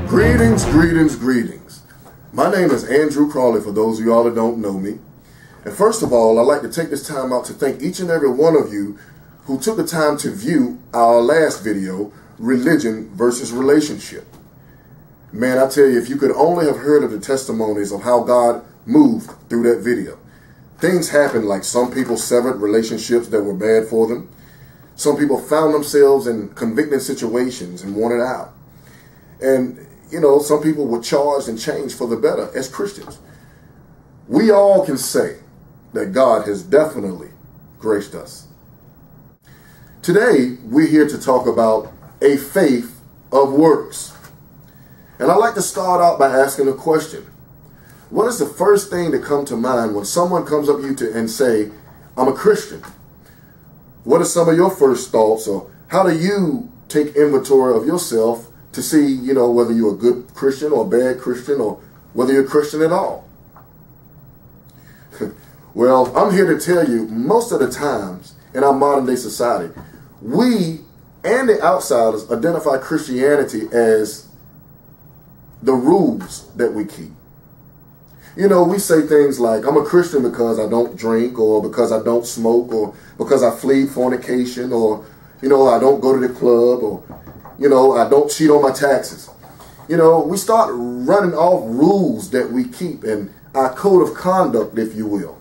Greetings, greetings, greetings. My name is Andrew Crawley, for those of y'all that don't know me. And first of all, I'd like to take this time out to thank each and every one of you who took the time to view our last video, Religion versus Relationship. Man, I tell you, if you could only have heard of the testimonies of how God moved through that video. Things happened, like some people severed relationships that were bad for them. Some people found themselves in convicting situations and wanted out. And, you know, some people were charged and changed for the better as Christians. We all can say that God has definitely graced us. Today, we're here to talk about a faith of works. And I'd like to start out by asking a question. What is the first thing that comes to mind when someone comes up to you and say, I'm a Christian? What are some of your first thoughts, or how do you take inventory of yourself to see, you know, whether you're a good Christian or a bad Christian, or whether you're a Christian at all? Well, I'm here to tell you, most of the times in our modern day society, we and the outsiders identify Christianity as the rules that we keep. You know, we say things like, I'm a Christian because I don't drink, or because I don't smoke, or because I flee fornication, or, you know, I don't go to the club, or, you know, I don't cheat on my taxes. You know, we start running off rules that we keep and our code of conduct, if you will.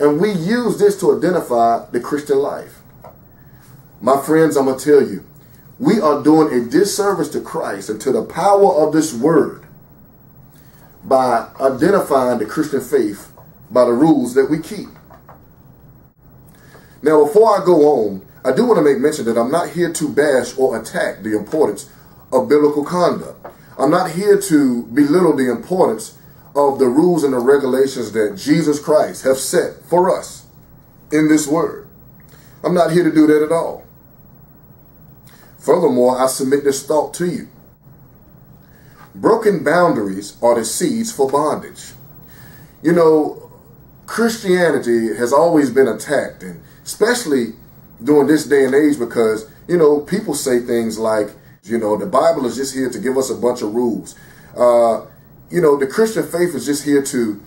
And we use this to identify the Christian life. My friends, I'm going to tell you, we are doing a disservice to Christ and to the power of this word by identifying the Christian faith by the rules that we keep. Now, before I go on, I do want to make mention that I'm not here to bash or attack the importance of biblical conduct. I'm not here to belittle the importance of the rules and the regulations that Jesus Christ have set for us in this word. I'm not here to do that at all. Furthermore, I submit this thought to you. Broken boundaries are the seeds for bondage. You know, Christianity has always been attacked, and especially during this day and age, because, you know, people say things like, you know, the Bible is just here to give us a bunch of rules. You know, the Christian faith is just here to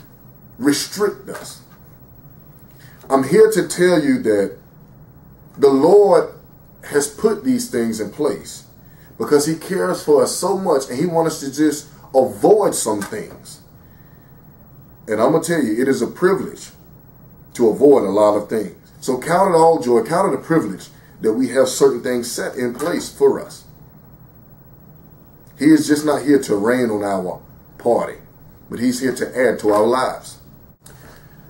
restrict us. I'm here to tell you that the Lord has put these things in place because he cares for us so much, and he wants us to just avoid some things. And I'm going to tell you, it is a privilege to avoid a lot of things. So count it all joy, count it a privilege that we have certain things set in place for us. He is just not here to rain on our party, but he's here to add to our lives.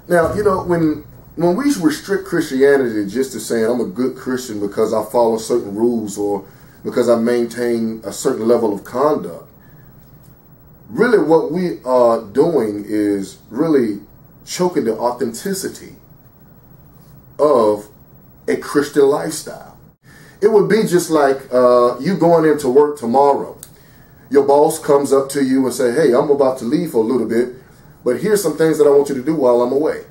Now, you know, when we restrict Christianity just to saying I'm a good Christian because I follow certain rules or because I maintain a certain level of conduct, really what we are doing is really choking the authenticity of a Christian lifestyle. It would be just like you going into work tomorrow. Your boss comes up to you and say, hey, I'm about to leave for a little bit, but here's some things that I want you to do while I'm away.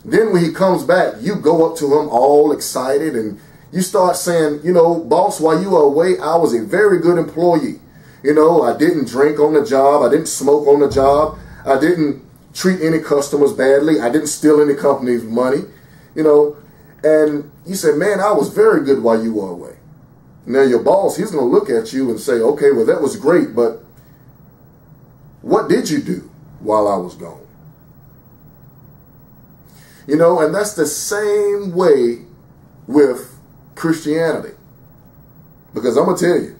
Then when he comes back, you go up to him all excited and you start saying, you know, boss, while you were away, I was a very good employee. You know, I didn't drink on the job. I didn't smoke on the job. I didn't treat any customers badly. I didn't steal any company's money, you know. And you say, man, I was very good while you were away. Now your boss, he's going to look at you and say, okay, well, that was great, but what did you do while I was gone? You know, and that's the same way with Christianity. Because I'm going to tell you,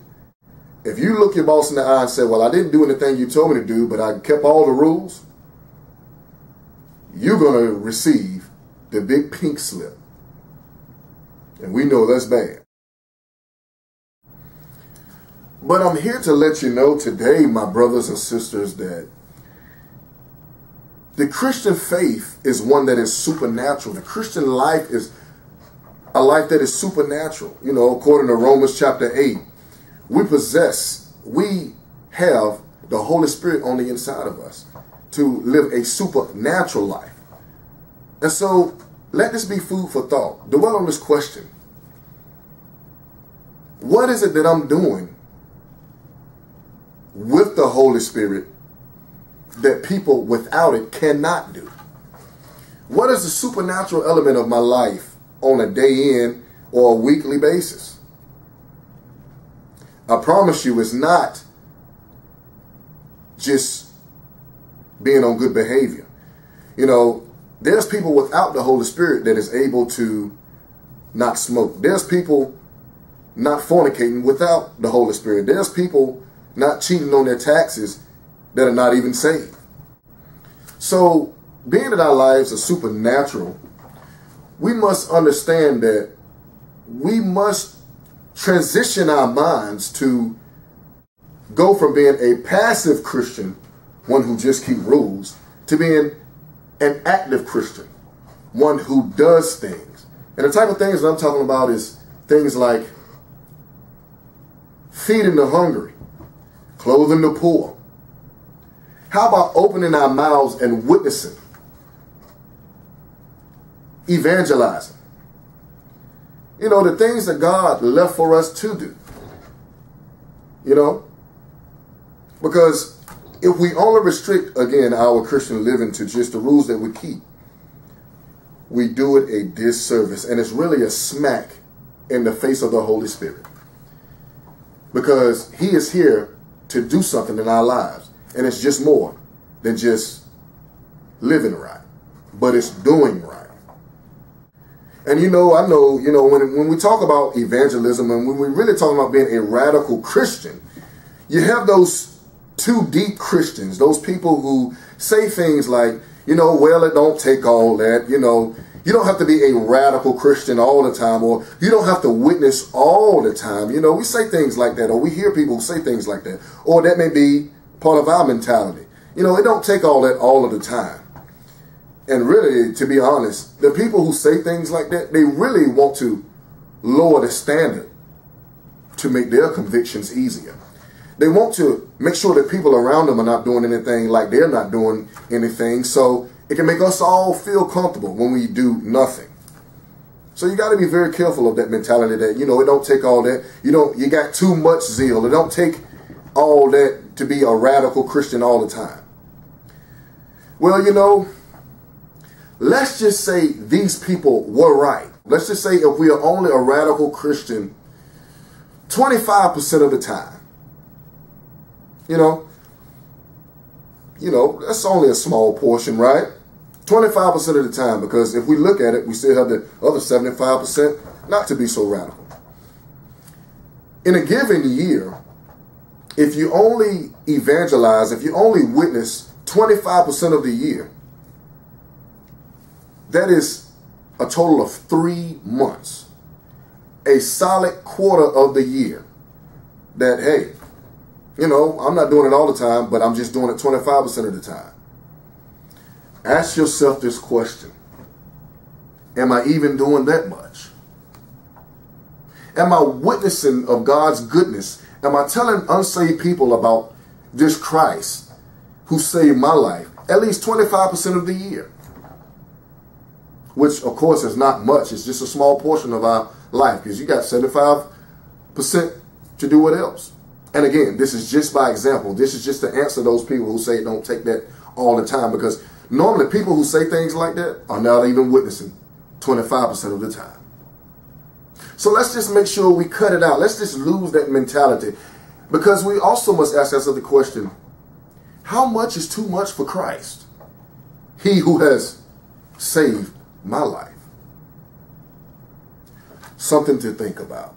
if you look your boss in the eye and say, well, I didn't do anything you told me to do, but I kept all the rules, you're going to receive the big pink slip. And we know that's bad. But I'm here to let you know today, my brothers and sisters, that the Christian faith is one that is supernatural. The Christian life is a life that is supernatural. You know, according to Romans chapter 8, we have the Holy Spirit on the inside of us to live a supernatural life. And so let this be food for thought. Dwell on this question. What is it that I'm doing with the Holy Spirit that people without it cannot do? What is the supernatural element of my life on a day in or a weekly basis? I promise you, it's not just being on good behavior. You know, there's people without the Holy Spirit that is able to not smoke. There's people not fornicating without the Holy Spirit. There's people not cheating on their taxes that are not even saved. So, being that our lives are supernatural, we must understand that we must transition our minds to go from being a passive Christian, one who just keeps rules, to being an active Christian, one who does things. And the type of things that I'm talking about is things like feeding the hungry, clothing the poor. How about opening our mouths and witnessing, evangelizing? You know, the things that God left for us to do. You know? Because if we only restrict, again, our Christian living to just the rules that we keep, we do it a disservice. And it's really a smack in the face of the Holy Spirit. Because He is here to do something in our lives. And it's just more than just living right, but it's doing right. And I know, when we talk about evangelism and when we're really talking about being a radical Christian, you have those two deep Christians, those people who say things like, well, it don't take all that, you don't have to be a radical Christian all the time, or you don't have to witness all the time. We say things like that, or we hear people say things like that, or that may be part of our mentality. It don't take all that all of the time. And really, to be honest, the people who say things like that, they really want to lower the standard to make their convictions easier. They want to make sure that people around them are not doing anything like they're not doing anything, so it can make us all feel comfortable when we do nothing. So you got to be very careful of that mentality that, it don't take all that. You got too much zeal. It don't take all that to be a radical Christian all the time. Well, let's just say these people were right. Let's just say if we are only a radical Christian 25% of the time, that's only a small portion, right? 25% of the time, because if we look at it, we still have the other 75% not to be so radical. In a given year, if you only evangelize, if you only witness 25% of the year, that is a total of 3 months, a solid quarter of the year that, hey, I'm not doing it all the time, but I'm just doing it 25% of the time. Ask yourself this question. Am I even doing that much? Am I witnessing of God's goodness? Am I telling unsaved people about this Christ who saved my life at least 25% of the year? Which, of course, is not much. It's just a small portion of our life, because you got 75% to do what else. And again, this is just by example. This is just to answer those people who say don't take that all the time, because normally people who say things like that are not even witnessing 25% of the time. So let's just make sure we cut it out. Let's just lose that mentality, because we also must ask ourselves the question, how much is too much for Christ? He who has saved my life. Something to think about.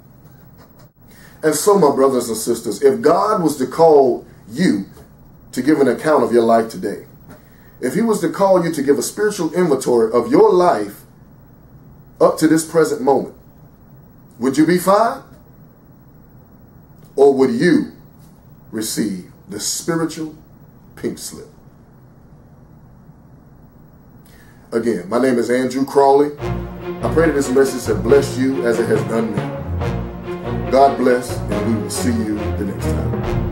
And so, my brothers and sisters, if God was to call you to give an account of your life today, if He was to call you to give a spiritual inventory of your life up to this present moment, would you be fine? Or would you receive the spiritual pink slip? Again, my name is Andrew Crawley. I pray that this message has blessed you as it has done me. God bless, and we will see you the next time.